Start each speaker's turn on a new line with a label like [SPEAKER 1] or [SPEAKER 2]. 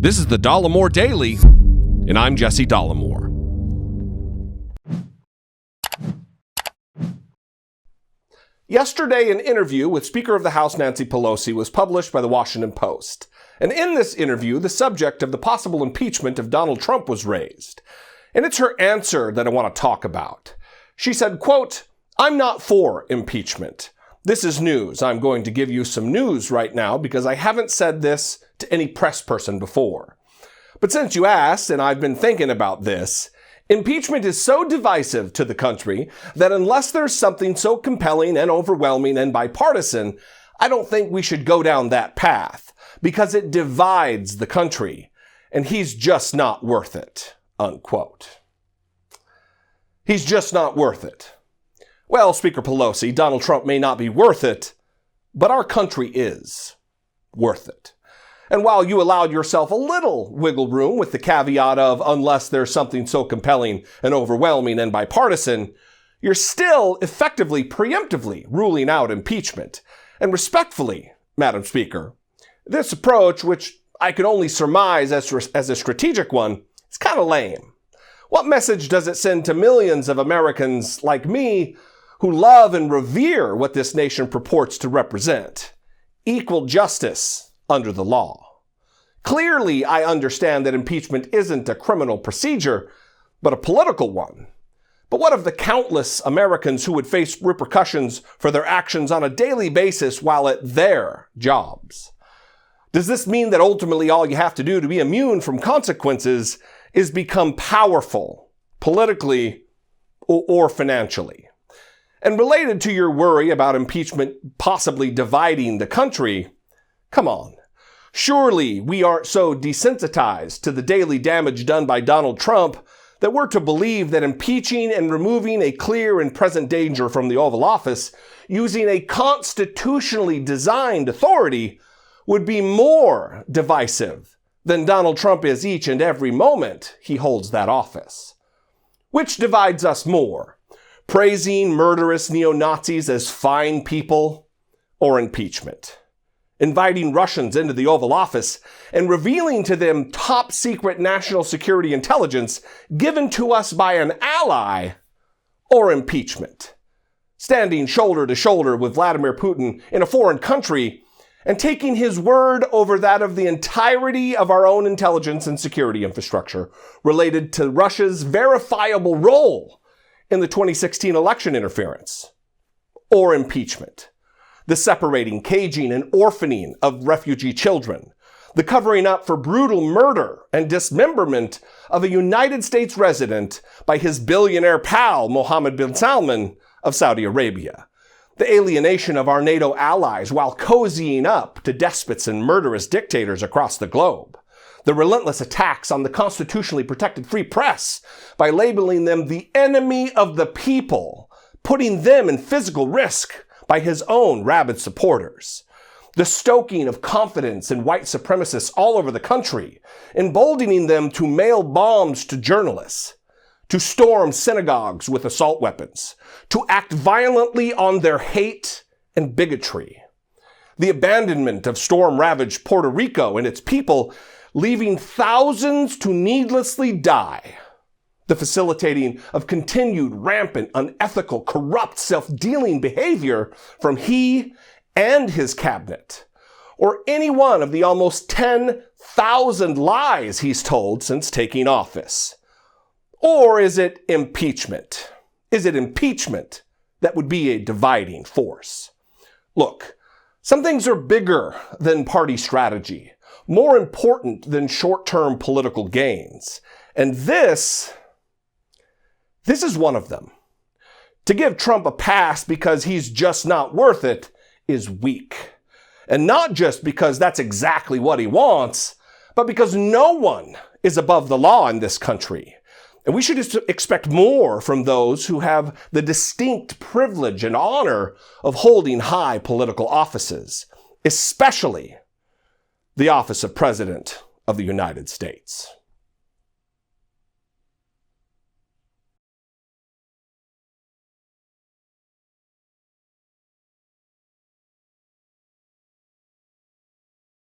[SPEAKER 1] This is the Dollemore Daily, and I'm Jesse Dollemore. Yesterday, an interview with Speaker of the House Nancy Pelosi was published by the Washington Post. And in this interview, the subject of the possible impeachment of Donald Trump was raised. And it's her answer that I want to talk about. She said, quote, "I'm not for impeachment. This is news. I'm going to give you some news right now because I haven't said this to any press person before. But since you asked, and I've been thinking about this, impeachment is so divisive to the country that unless there's something so compelling and overwhelming and bipartisan, I don't think we should go down that path because it divides the country, and he's just not worth it," unquote. He's just not worth it. Well, Speaker Pelosi, Donald Trump may not be worth it, but our country is worth it. And while you allowed yourself a little wiggle room with the caveat of unless there's something so compelling and overwhelming and bipartisan, you're still effectively, preemptively ruling out impeachment. And respectfully, Madam Speaker, this approach, which I can only surmise as a strategic one, is kind of lame. What message does it send to millions of Americans like me who love and revere what this nation purports to represent? Equal justice under the law. Clearly, I understand that impeachment isn't a criminal procedure, but a political one. But what of the countless Americans who would face repercussions for their actions on a daily basis while at their jobs? Does this mean that ultimately all you have to do to be immune from consequences is become powerful, politically or financially? And related to your worry about impeachment possibly dividing the country, come on. Surely we aren't so desensitized to the daily damage done by Donald Trump that we're to believe that impeaching and removing a clear and present danger from the Oval Office using a constitutionally designed authority would be more divisive than Donald Trump is each and every moment he holds that office. Which divides us more? Praising murderous neo-Nazis as fine people or impeachment? Inviting Russians into the Oval Office and revealing to them top-secret national security intelligence given to us by an ally, or impeachment? Standing shoulder to shoulder with Vladimir Putin in a foreign country and taking his word over that of the entirety of our own intelligence and security infrastructure related to Russia's verifiable role in the 2016 election interference, or impeachment? The separating, caging, and orphaning of refugee children, the covering up for brutal murder and dismemberment of a United States resident by his billionaire pal, Mohammed bin Salman of Saudi Arabia, the alienation of our NATO allies while cozying up to despots and murderous dictators across the globe, the relentless attacks on the constitutionally protected free press by labeling them the enemy of the people, putting them in physical risk by his own rabid supporters, the stoking of confidence in white supremacists all over the country, emboldening them to mail bombs to journalists, to storm synagogues with assault weapons, to act violently on their hate and bigotry, the abandonment of storm-ravaged Puerto Rico and its people, leaving thousands to needlessly die, the facilitating of continued rampant, unethical, corrupt, self-dealing behavior from he and his cabinet, or any one of the almost 10,000 lies he's told since taking office. Or is it impeachment? Is it impeachment that would be a dividing force? Look, some things are bigger than party strategy, more important than short-term political gains. And this is one of them. To give Trump a pass because he's just not worth it is weak. And not just because that's exactly what he wants, but because no one is above the law in this country. And we should just expect more from those who have the distinct privilege and honor of holding high political offices, especially the office of President of the United States.